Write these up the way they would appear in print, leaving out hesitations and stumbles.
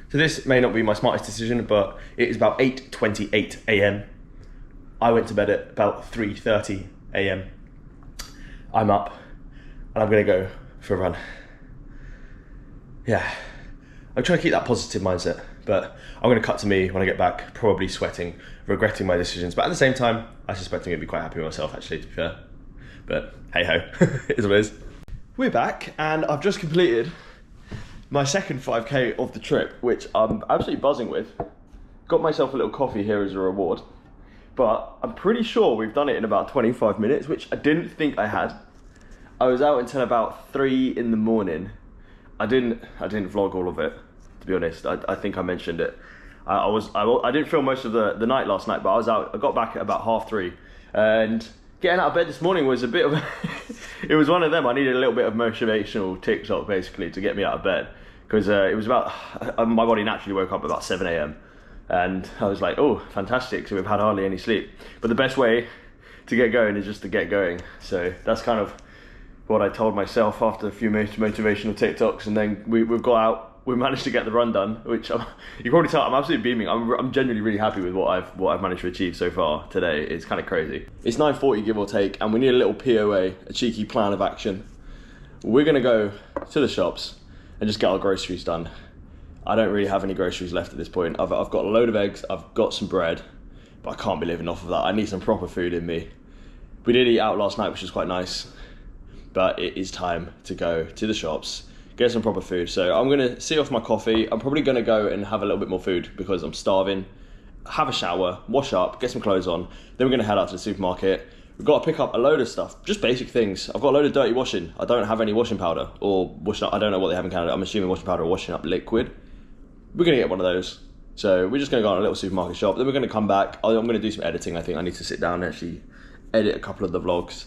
So this may not be my smartest decision, but it is about 8:28 a.m. I went to bed at about 3:30 a.m. I'm up and I'm gonna go for a run. Yeah, I'm trying to keep that positive mindset, but I'm gonna cut to me when I get back, probably sweating, regretting my decisions. But at the same time, I suspect I'm gonna be quite happy with myself, actually, to be fair. But hey ho, it is what it is. We're back and I've just completed my second 5K of the trip, which I'm absolutely buzzing with. Got myself a little coffee here as a reward, but I'm pretty sure we've done it in about 25 minutes, which I didn't think I had. I was out until about 3 in the morning. I didn't vlog all of it, to be honest. I think I mentioned it. I didn't film most of the night last night, but I was out. I got back at about 3:30, and getting out of bed this morning was a bit of a it was one of them. I needed a little bit of motivational TikTok basically to get me out of bed, because it was about my body naturally woke up about 7 a.m. and I was like, oh, fantastic, so we've had hardly any sleep. But the best way to get going is just to get going. So that's kind of what I told myself after a few motivational TikToks, and then we've got out. We managed to get the run done, which you can probably tell I'm absolutely beaming. I'm genuinely really happy with what I've managed to achieve so far today. It's kind of crazy. It's 9:40 give or take, and we need a little POA, a cheeky plan of action. We're gonna go to the shops and just get our groceries done. I don't really have any groceries left at this point. I've got a load of eggs, I've got some bread, but I can't be living off of that. I need some proper food in me. We did eat out last night, which was quite nice, but it is time to go to the shops, get some proper food. So I'm gonna see off my coffee. I'm probably gonna go and have a little bit more food because I'm starving. Have a shower, wash up, get some clothes on. Then we're gonna head out to the supermarket. We've got to pick up a load of stuff, just basic things. I've got a load of dirty washing. I don't have any washing powder or washing up. I don't know what they have in Canada. I'm assuming washing powder or washing up liquid. We're gonna get one of those. So we're just gonna go on a little supermarket shop. Then we're gonna come back. I'm gonna do some editing. I think I need to sit down and actually edit a couple of the vlogs.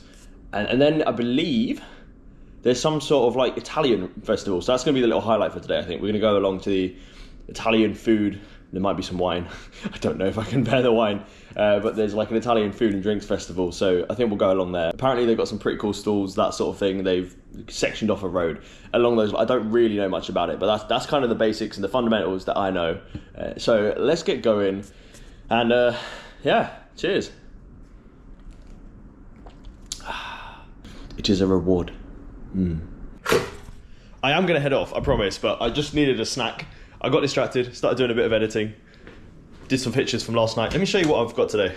And then I believe there's some sort of like Italian festival. So that's gonna be the little highlight for today, I think. We're gonna go along to the Italian food. There might be some wine. I don't know if I can bear the wine, but there's like an Italian food and drinks festival. So I think we'll go along there. Apparently they've got some pretty cool stalls, that sort of thing. They've sectioned off a road along those. I don't really know much about it, but that's kind of the basics and the fundamentals that I know. So let's get going. And yeah, cheers. It is a reward. I am gonna head off, I promise, but I just needed a snack. I got distracted, started doing a bit of editing, did some pictures from last night. Let me show you what I've got today.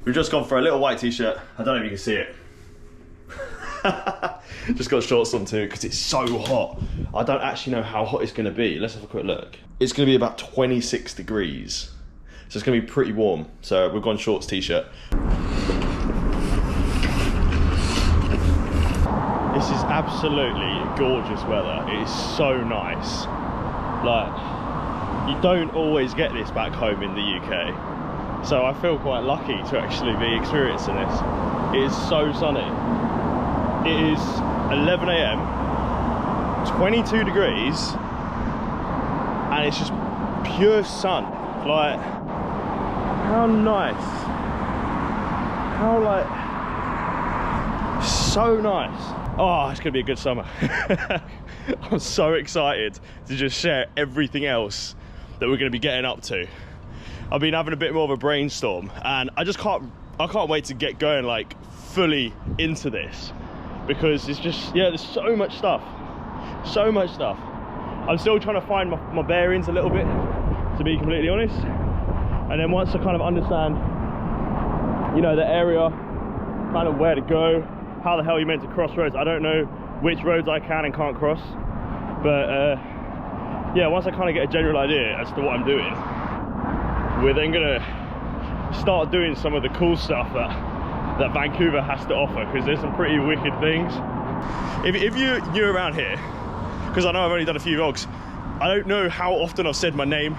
We've just gone for a little white t-shirt. I don't know if you can see it. Just got shorts on too, because it's so hot. I don't actually know how hot it's gonna be. Let's have a quick look. It's gonna be about 26 degrees. So it's gonna be pretty warm. So we've gone shorts, t-shirt. This is absolutely gorgeous weather. It is so nice. Like, you don't always get this back home in the UK. So I feel quite lucky to actually be experiencing this. It is so sunny. It is 11 AM, 22 degrees, and it's just pure sun. Like, how nice. How like, so nice. Oh, it's gonna be a good summer. I'm so excited to just share everything else that we're gonna be getting up to. I've been having a bit more of a brainstorm, and I can't wait to get going like fully into this, because it's just, yeah, there's so much stuff. I'm still trying to find my bearings a little bit, to be completely honest. And then once I kind of understand, you know, the area, kind of where to go, how the hell you're meant to cross roads. I don't know which roads I can and can't cross, but yeah, once I kind of get a general idea as to what I'm doing, we're then gonna start doing some of the cool stuff that Vancouver has to offer, because there's some pretty wicked things. If you're new around here, because I know I've only done a few vlogs, I don't know how often I've said my name.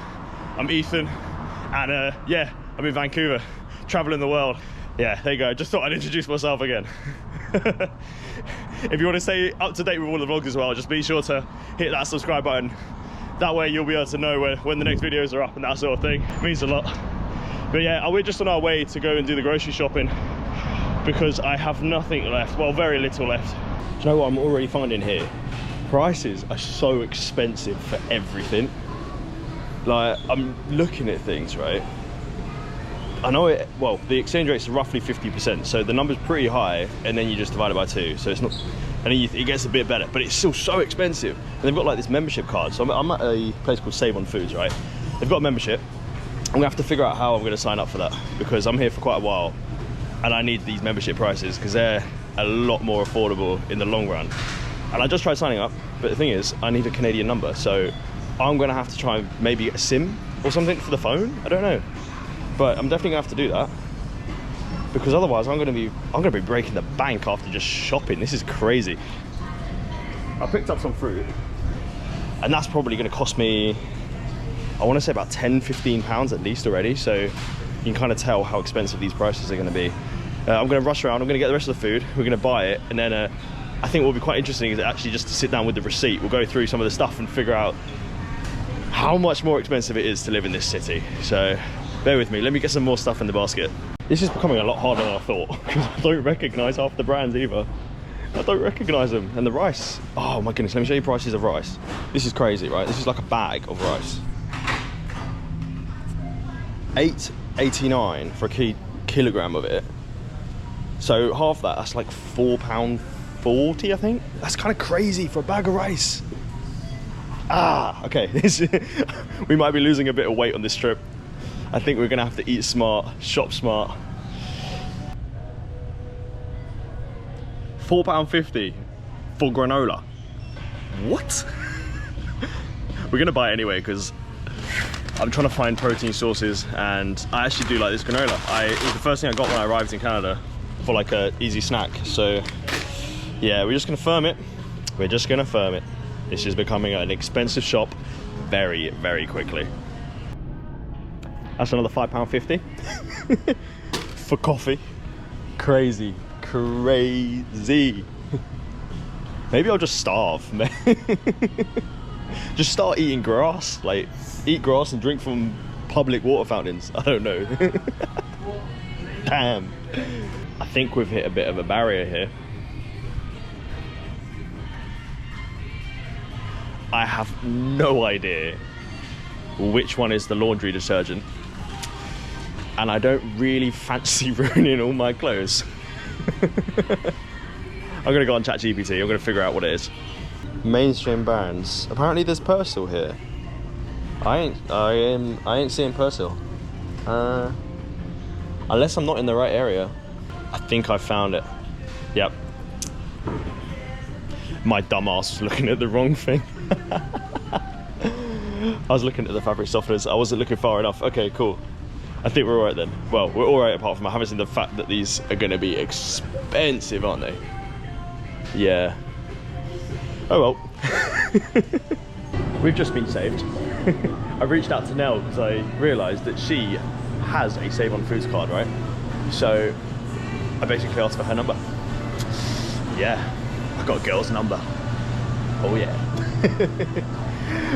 I'm Ethan, and yeah, I'm in Vancouver, traveling the world. Yeah, there you go. Just thought I'd introduce myself again. If you want to stay up to date with all the vlogs as well, just be sure to hit that subscribe button. That way you'll be able to know when the next videos are up and that sort of thing. It means a lot. But yeah, we're just on our way to go and do the grocery shopping, because I have nothing left. Well, very little left. Do you know what I'm already finding here? prices are so expensive for everything. Like, I'm looking at things, right? I know it, well, the exchange rate's roughly 50%, so the number's pretty high, and then you just divide it by 2, so it's not, and then it gets a bit better, but it's still so expensive. And they've got like this membership card, so I'm at a place called Save on Foods, right? They've got a membership. I'm gonna have to figure out how I'm gonna sign up for that, because I'm here for quite a while, and I need these membership prices, because they're a lot more affordable in the long run. And I just tried signing up, but the thing is, I need a Canadian number, so I'm gonna have to try and maybe get a SIM or something for the phone, I don't know. But I'm definitely gonna have to do that, because otherwise I'm gonna be breaking the bank after just shopping. This is crazy. I picked up some fruit, and that's probably gonna cost me, I wanna say about 10-15 pounds at least already, so you can kind of tell how expensive these prices are gonna be. I'm gonna rush around, I'm gonna get the rest of the food, we're gonna buy it, and then I think what will be quite interesting is actually just to sit down with the receipt. We'll go through some of the stuff and figure out how much more expensive it is to live in this city. So bear with me, let me get some more stuff in the basket. This is becoming a lot harder than I thought, because I don't recognise half the brands either. I don't recognise them. And the rice, oh my goodness, let me show you prices of rice. This is crazy, right? This is like a bag of rice. £8.89 for a kilogram of it. So half that, that's like £4.40, I think. That's kind of crazy for a bag of rice. Ah, okay. We might be losing a bit of weight on this trip. I think we're gonna have to eat smart, shop smart. £4.50 for granola. What? We're gonna buy it anyway, because I'm trying to find protein sources, and I actually do like this granola. It was the first thing I got when I arrived in Canada for like a easy snack. So yeah, we're just gonna firm it. We're just gonna firm it. This is becoming an expensive shop very, very quickly. That's another £5.50 for coffee. Crazy, crazy. Maybe I'll just starve, man. Just start eating grass, like eat grass and drink from public water fountains. I don't know. Damn. I think we've hit a bit of a barrier here. I have no idea which one is the laundry detergent, and I don't really fancy ruining all my clothes. I'm gonna go on ChatGPT, I'm gonna figure out what it is. Mainstream brands. Apparently there's Persil here. I ain't seeing Persil. Unless I'm not in the right area. I think I found it. Yep. My dumb ass was looking at the wrong thing. I was looking at the fabric softeners. I wasn't looking far enough. Okay, cool. I think we're all right then. Well, we're all right apart from I haven't seen the fact that these are going to be expensive, aren't they? Yeah. Oh well. We've just been saved. I reached out to Nell because I realised that she has a Save on Foods card, right? So I basically asked for her number. Yeah, I got a girl's number. Oh yeah.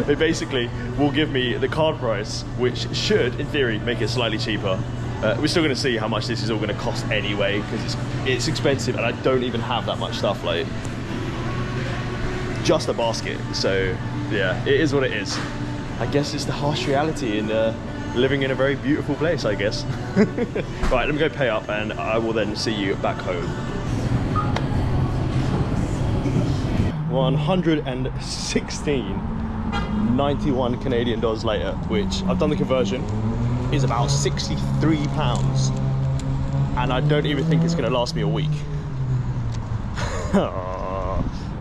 They basically will give me the card price, which should, in theory, make it slightly cheaper. We're still going to see how much this is all going to cost anyway, because it's expensive, and I don't even have that much stuff, like just a basket. So yeah, it is what it is. I guess it's the harsh reality in living in a very beautiful place, I guess. Right, let me go pay up, and I will then see you back home. 116.91 Canadian dollars later, which I've done the conversion, is about £63, and I don't even think it's going to last me a week.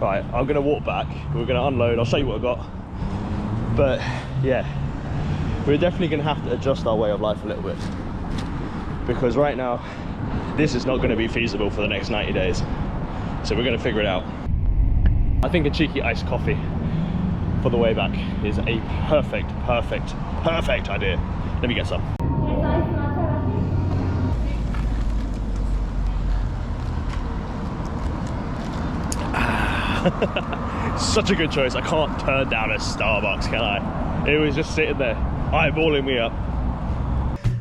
Right, I'm going to walk back, we're going to unload, I'll show you what I got. But yeah, we're definitely going to have to adjust our way of life a little bit, because right now this is not going to be feasible for the next 90 days. So we're going to figure it out. I think a cheeky iced coffee for the way back is a perfect idea. Let me get some. Such a good choice. I can't turn down a Starbucks, can I? It was just sitting there, eyeballing me up.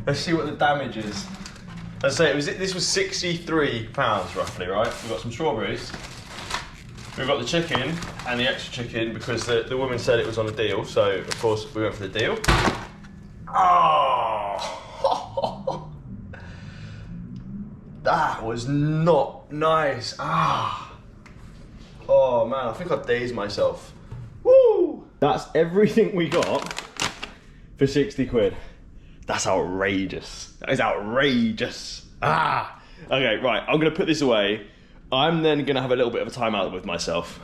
Let's see what the damage is. Let's say this was £63 roughly, right? We've got some strawberries. We've got the chicken and the extra chicken because the woman said it was on a deal, so of course we went for the deal. Oh, that was not nice. Oh man, I think I've dazed myself. Woo! That's everything we got for 60 quid. That's outrageous. That is outrageous. Okay, right, I'm gonna put this away. I'm then gonna have a little bit of a timeout with myself.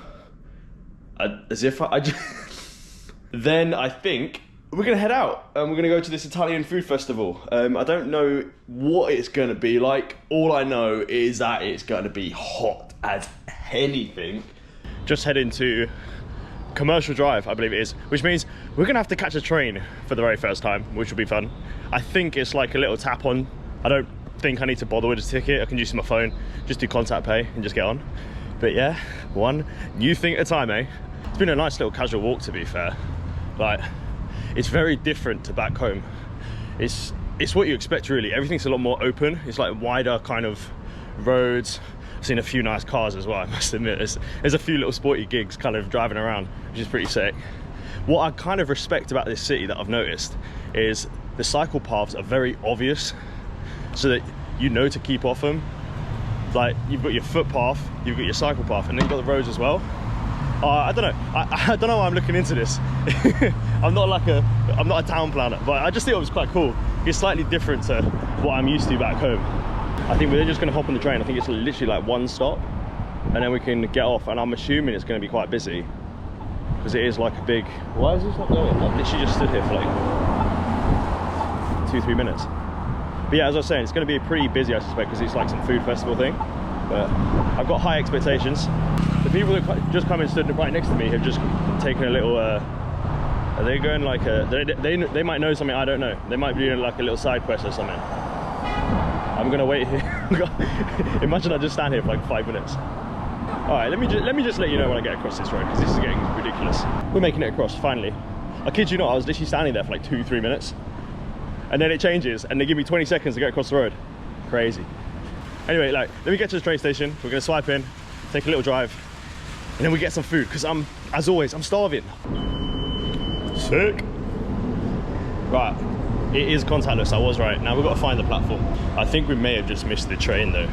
As if I just... Then I think we're gonna head out and we're gonna go to this Italian food festival. I don't know what it's gonna be like. All I know is that it's gonna be hot as anything. Just heading to Commercial Drive, I believe it is, which means we're gonna have to catch a train for the very first time, which will be fun. I think it's like a little tap on. I don't think I need to bother with a ticket. I can use my phone, just do contact pay and just get on. But yeah, one new thing at a time, eh? It's been a nice little casual walk, to be fair. Like, it's very different to back home. It's what you expect, really. Everything's a lot more open. It's like wider kind of roads. I've seen a few nice cars as well, I must admit. There's a few little sporty gigs kind of driving around, which is pretty sick. What I kind of respect about this city that I've noticed is the cycle paths are very obvious, so that you know to keep off them. Like, you've got your footpath, you've got your cycle path, and then you've got the roads as well. I don't know. I don't know why I'm looking into this. I'm not a town planner, but I just think it was quite cool. It's slightly different to what I'm used to back home. I think we're just gonna hop on the train. I think it's literally like one stop, and then we can get off, and I'm assuming it's gonna be quite busy, because it is like a big... Why is this not going? I've literally just stood here for like 2-3 minutes. But yeah, as I was saying, it's going to be pretty busy, I suspect, because it's like some food festival thing. But I've got high expectations. The people that just come and stood right next to me have just taken a little... are they going like a... They might know something I don't know. They might be doing like a little side quest or something. I'm going to wait here. Imagine I just stand here for like 5 minutes. All right, let me just let you know when I get across this road, because this is getting ridiculous. We're making it across, finally. I kid you not, I was literally standing there for like 2-3 minutes. And then it changes, and they give me 20 seconds to get across the road. Crazy. Anyway, like, let me get to the train station. We're gonna swipe in, take a little drive, and then we get some food, because as always, I'm starving. Sick. Right, it is contactless, I was right. Now we've got to find the platform. I think we may have just missed the train though.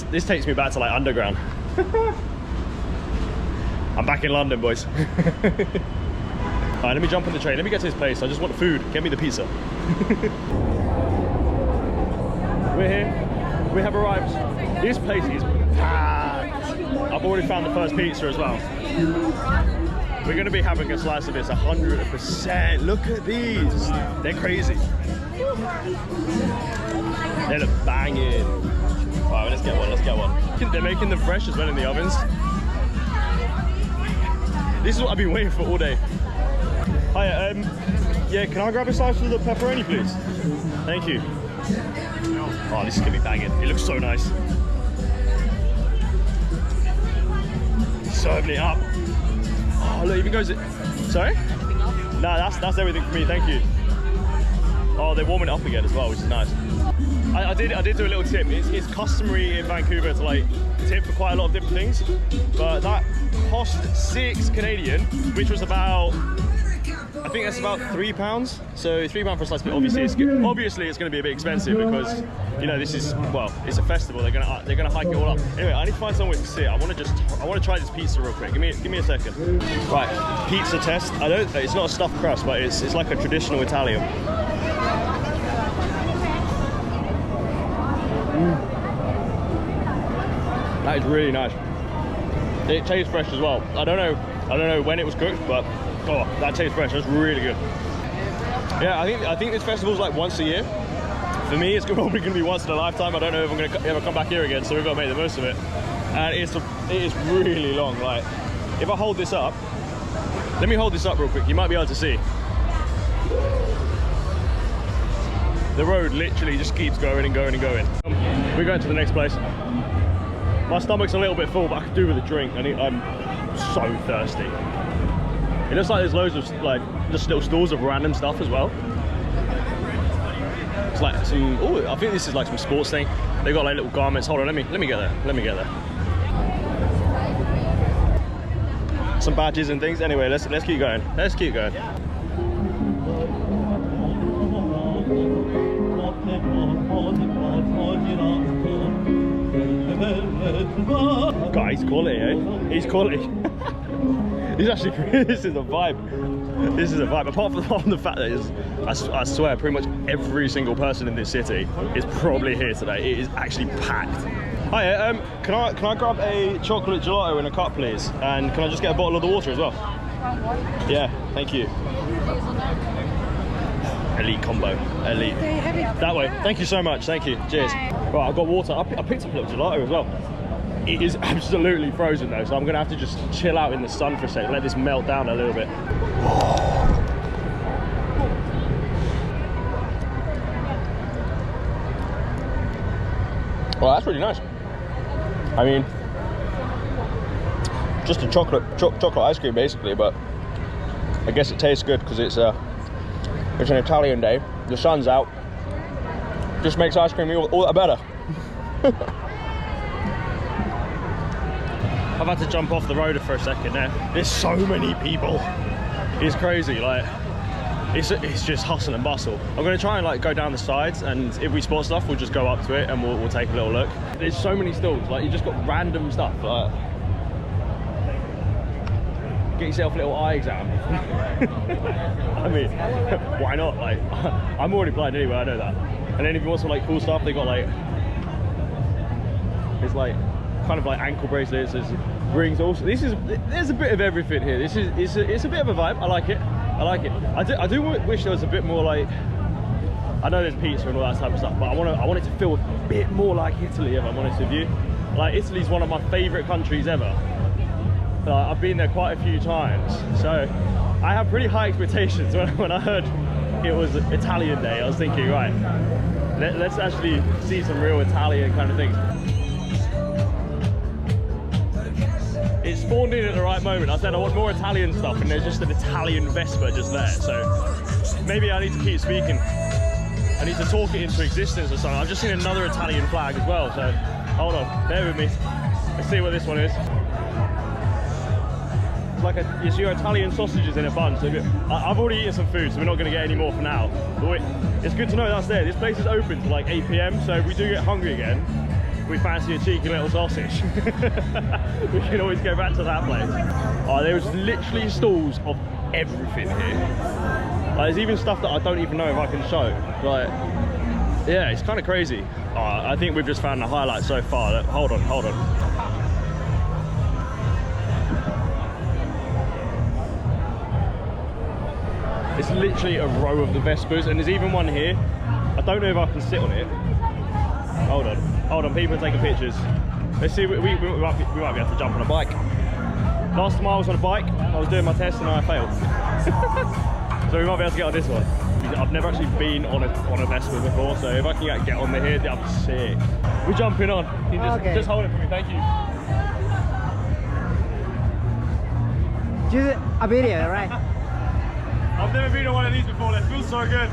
This takes me back to like underground. I'm back in London, boys. Alright, let me jump on the train. Let me get to this place. I just want the food. Get me the pizza. We're here. We have arrived. This place is packed. I've already found the first pizza as well. We're going to be having a slice of this 100%. Look at these. They're crazy. They look banging. Alright, let's get one. Let's get one. They're making them fresh as well in the ovens. This is what I've been waiting for all day. Hi, yeah, can I grab a slice of the pepperoni, please? Thank you. Oh, this is gonna be banging. It looks so nice. Serving it up. Oh, look, even goes... Sorry? Nah, that's everything for me, thank you. Oh, they're warming it up again as well, which is nice. I did do a little tip. It's customary in Vancouver to like tip for quite a lot of different things, but that cost 6 Canadian, which was about, I think that's about £3. So £3 for a slice, but obviously it's going to be a bit expensive because, you know, this is, well, it's a festival. They're gonna hike it all up. Anyway, I need to find somewhere to sit. I want to try this pizza real quick. Give me a second. Right, pizza test. It's not a stuffed crust, but it's like a traditional Italian. That is really nice. It tastes fresh as well. I don't know when it was cooked, but oh, that tastes fresh. That's really good. Yeah, I think this festival's like once a year. For me, it's probably going to be once in a lifetime. I don't know if I'm going to ever come back here again, so we've got to make the most of it. And it is really long. Like, if I hold this up, let me hold this up real quick. You might be able to see. The road literally just keeps going and going and going. We're going to the next place. My stomach's a little bit full, but I could do with a drink. I'm so thirsty. It looks like there's loads of like just little stalls of random stuff as well. It's like some, oh, I think this is like some sports thing. They've got like little garments. Hold on, let me get there. some badges and things. Anyway, let's keep going. Let's keep going. God, he's quality, eh? He's quality. He's actually, this is a vibe. This is a vibe. Apart from the fact that I swear pretty much every single person in this city is probably here today. It is actually packed. Hi, can I grab a chocolate gelato in a cup, please? And can I just get a bottle of the water as well? Yeah, thank you. Elite combo, elite. That way, thank you so much, thank you, cheers. Right, I've got water, I picked up a little gelato as well. It is absolutely frozen though, so I'm gonna have to just chill out in the sun for a second, let this melt down a little bit. Well, that's really nice. I mean, just a chocolate ice cream basically, but I guess it tastes good because it's an Italian day. The sun's out. Just makes ice cream all that better. I've had to jump off the road for a second there. There's so many people. It's crazy. Like, it's just hustle and bustle. I'm gonna try and like go down the sides, and if we spot stuff, we'll just go up to it and we'll take a little look. There's so many stalls. Like, you just got random stuff. Like, get yourself a little eye exam. I mean, why not? Like, I'm already blind anyway, I know that. And then if you want some like cool stuff, they got like, it's like kind of like ankle bracelets, there's rings also. There's a bit of everything here. It's a bit of a vibe. I like it. I like it. I do wish there was a bit more like, I know there's pizza and all that type of stuff, but I want it to feel a bit more like Italy, if I'm honest with you. Like, Italy's one of my favourite countries ever. I've been there quite a few times, so I have pretty high expectations. When I heard it was Italian Day, I was thinking, right, let's actually see some real Italian kind of things. It spawned in at the right moment. I said I want more Italian stuff, and there's just an Italian Vespa just there, so maybe I need to keep speaking. I need to talk it into existence or something. I've just seen another Italian flag as well, so hold on, bear with me. Let's see what this one is. Like it's your Italian sausages in a bun. So I've already eaten some food, so we're not going to get any more for now. But it's good to know that's there. This place is open till like 8 PM, so if we do get hungry again, we fancy a cheeky little sausage, we can always go back to that place. Oh, there's literally stalls of everything here. Like, there's even stuff that I don't even know if I can show. Like, yeah, it's kind of crazy. Oh, I think we've just found the highlight so far. Hold on. It's literally a row of the Vespas, and there's even one here. I don't know if I can sit on it. Hold on, people are taking pictures. Let's see, we might be able to jump on a bike. Last time I was on a bike, I was doing my test and I failed. So we might be able to get on this one. I've never actually been on a Vespa before, so if I can get on the here, I'm sick. We're jumping on. You just hold it for me, thank you. Just a video, right? I've never been on one of these before, that feels so good.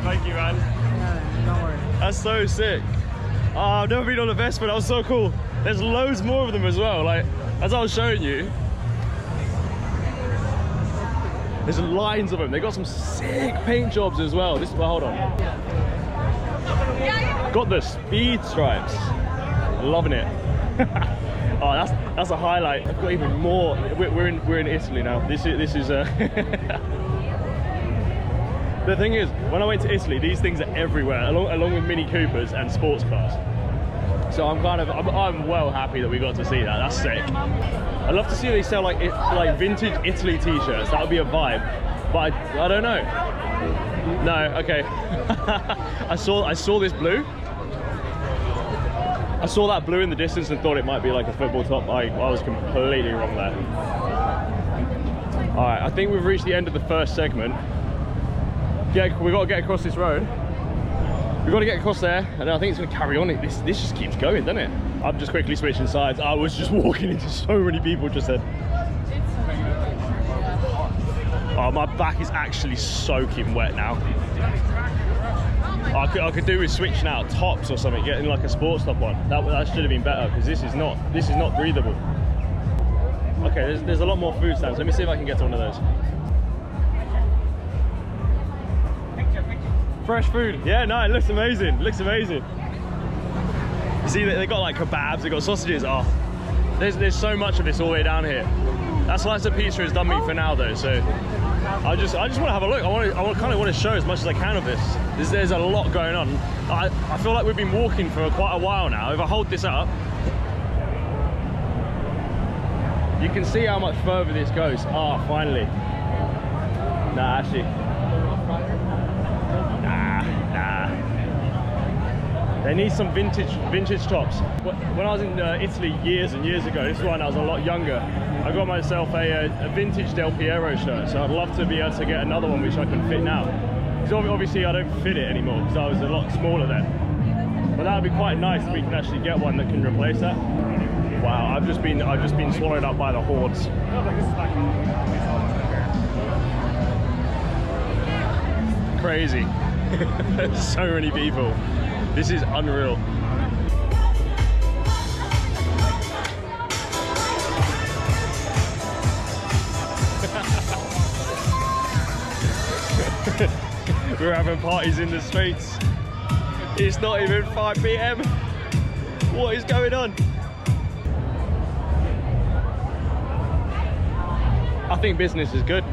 Thank you, man. No, don't worry. That's so sick. Oh, I've never been on a Vespa, that was so cool. There's loads more of them as well, like, as I was showing you. There's lines of them. They got some sick paint jobs as well. Hold on. Got the speed stripes. Loving it. Oh, that's a highlight. I've got even more. We're in Italy now. This is the thing is, when I went to Italy, these things are everywhere, along with Mini Coopers and sports cars. So I'm well happy that we got to see that. That's sick. I'd love to see they sell like vintage Italy t-shirts. That would be a vibe. But I don't know. No, okay. I saw this blue. I saw that blue in the distance and thought it might be like a football top. I was completely wrong there. All right, I think we've reached the end of the first segment. Yeah, we've got to get across this road. We've got to get across there, and I think it's going to carry on. This just keeps going, doesn't it? I'm just quickly switching sides. I was just walking into so many people just then. Oh, my back is actually soaking wet now. I could do with switching out tops or something, getting like a sports top on. That should have been better, because this is not breathable. Okay, there's a lot more food stands. Let me see if I can get to one of those. Fresh food. Yeah, no, it looks amazing. Looks amazing. You see, they got like kebabs, they got sausages. Oh, there's so much of this all the way down here. That slice of pizza has done me for now, though. So I just want to have a look. I kind of want to show as much as I can of this. There's a lot going on. I feel like we've been walking for quite a while now. If I hold this up, you can see how much further this goes. Ah, finally. Nah, actually. Nah. They need some vintage tops. When I was in Italy years and years ago, this is when I was a lot younger, I got myself a vintage Del Piero shirt. So I'd love to be able to get another one which I can fit now. Because obviously I don't fit it anymore because I was a lot smaller then. But that would be quite nice if we can actually get one that can replace that. Wow, I've just been swallowed up by the hordes. Crazy. So many people. This is unreal. We're having parties in the streets. It's not even 5 PM. What is going on? I think business is good.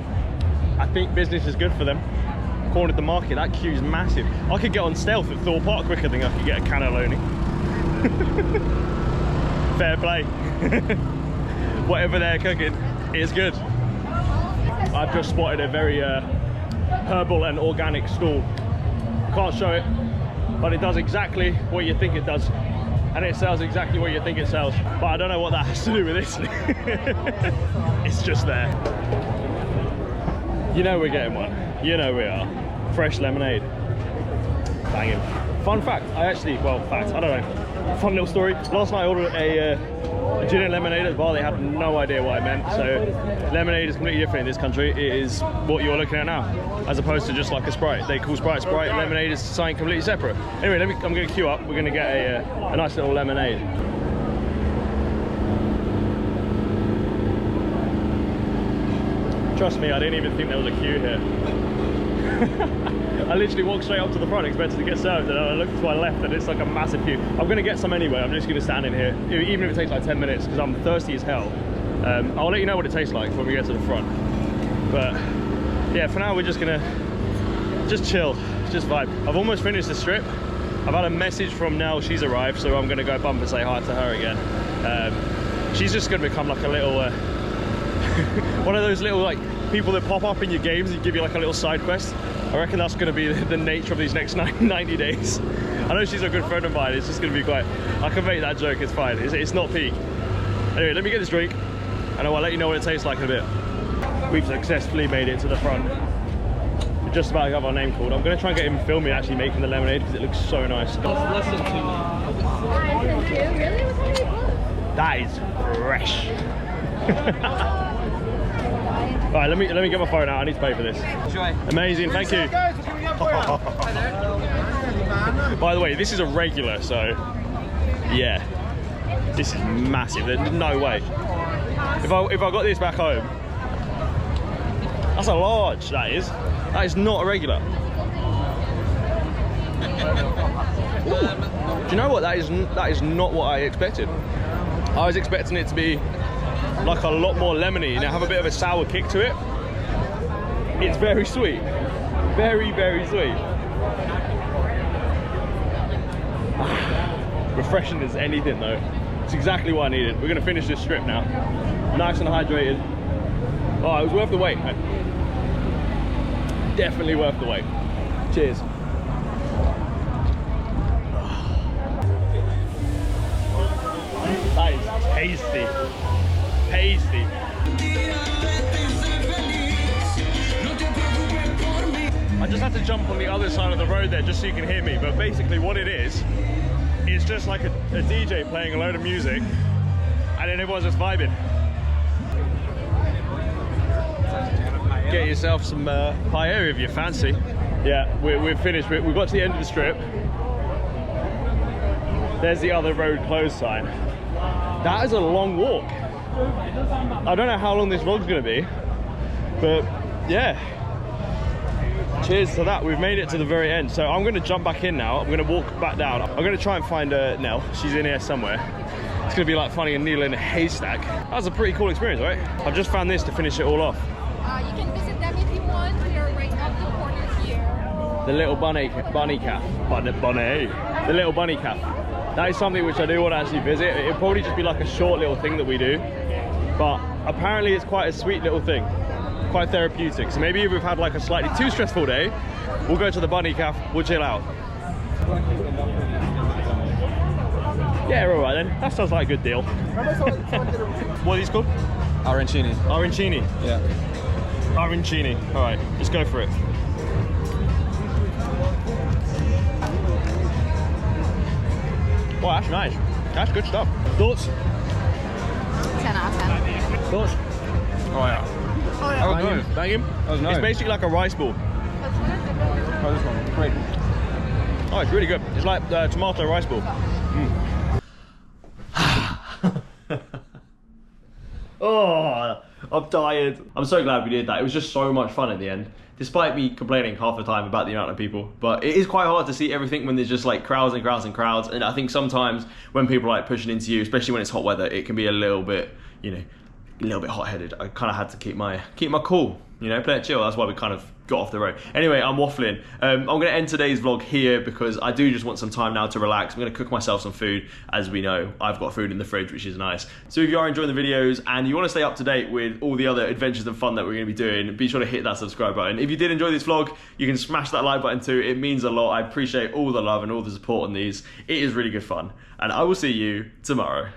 I think business is good for them. Cornered the market, that queue's massive. I could get on stealth at Thor Park quicker than I could get a cannelloni. Fair play. Whatever they're cooking is good. I've just spotted a very herbal and organic stall. Can't show it, but it does exactly what you think it does. And it sells exactly what you think it sells. But I don't know what that has to do with Italy. It's just there. You know we're getting one. You know we are. Fresh lemonade. Banging. Fun fact, I don't know. Fun little story. Last night I ordered a gin and lemonade at the bar. They had no idea what I meant. So lemonade is completely different in this country. It is what you're looking at now, as opposed to just like a Sprite. They call Sprite Sprite. Lemonade is something completely separate. Anyway, I'm going to queue up. We're going to get a nice little lemonade. Trust me, I didn't even think there was a queue here. I literally walked straight up to the front expecting to get served, and I looked to my left and it's like a massive queue. I'm gonna get some anyway. I'm just gonna stand in here, even if it takes like 10 minutes, because I'm thirsty as hell. I'll let you know what it tastes like when we get to the front. But yeah, for now we're just gonna chill, just vibe. I've almost finished the strip. I've had a message from Nell, she's arrived, so I'm gonna go bump and say hi to her again. She's just gonna become like a little one of those little like people that pop up in your games and give you like a little side quest. I reckon that's going to be the nature of these next 90 days. I know she's a good friend of mine. It's just going to be quite, I can make that joke, it's fine. It's not peak. Anyway, let me get this drink and I'll let you know what it tastes like in a bit. We've successfully made it to the front. We're just about to have our name called. I'm going to try and get him film me actually making the lemonade because it looks so nice. Less than 2. That is fresh. Right, let me get my phone out. I need to pay for this. Enjoy. Amazing, thank you. By the way, this is a regular, so yeah, this is massive. There's no way. If I got this back home, that's a large. That is not a regular. Do you know what? That is not what I expected. I was expecting it to be like a lot more lemony and have a bit of a sour kick to it. It's very sweet, very, very sweet. Refreshing as anything though. It's exactly what I needed. We're gonna finish this strip now. Nice and hydrated. Oh, it was worth the wait, man. Definitely worth the wait. Cheers. That is tasty. Tasty. I just had to jump on the other side of the road there just so you can hear me, but basically what it is, it's just like a DJ playing a load of music and then everyone's just vibing. Get yourself some paella if you fancy. Yeah, we're finished. We've got to the end of the strip. There's the other road closed sign. That is a long walk. I don't know how long this vlog's gonna be, but yeah. Cheers to that. We've made it to the very end. So I'm gonna jump back in now. I'm gonna walk back down. I'm gonna try and find Nell. She's in here somewhere. It's gonna be like finding a needle in a haystack. That was a pretty cool experience, right? I've just found this to finish it all off. You can visit them if you want. We are right up the corner here. The little bunny calf. The little bunny calf. That is something which I do want to actually visit. It'll probably just be like a short little thing that we do, but apparently it's quite a sweet little thing, quite therapeutic. So maybe if we've had like a slightly too stressful day, we'll go to the bunny calf, we'll chill out. Yeah, all right then. That sounds like a good deal. What are these called? Arancini. Arancini. Yeah. Arancini. All right, let's go for it. Oh, that's nice. That's good stuff. Thoughts? 10 out of 10. Thoughts? Oh yeah. That was good. Thank you. That was nice. It's basically like a rice ball. Oh, this one. Great. Oh, it's really good. It's like the tomato rice ball. Oh, I'm tired. I'm so glad we did that. It was just so much fun at the end, despite me complaining half the time about the amount of people. But it is quite hard to see everything when there's just like crowds and crowds and crowds. And I think sometimes when people are like pushing into you, especially when it's hot weather, it can be a little bit, you know, a little bit hot-headed. I kind of had to keep my cool, you know, play it chill. That's why we kind of got off the road. Anyway, I'm waffling. I'm going to end today's vlog here because I do just want some time now to relax. I'm going to cook myself some food. As we know, I've got food in the fridge, which is nice. So if you are enjoying the videos and you want to stay up to date with all the other adventures and fun that we're going to be doing, be sure to hit that subscribe button. If you did enjoy this vlog, you can smash that like button too. It means a lot. I appreciate all the love and all the support on these. It is really good fun. And I will see you tomorrow.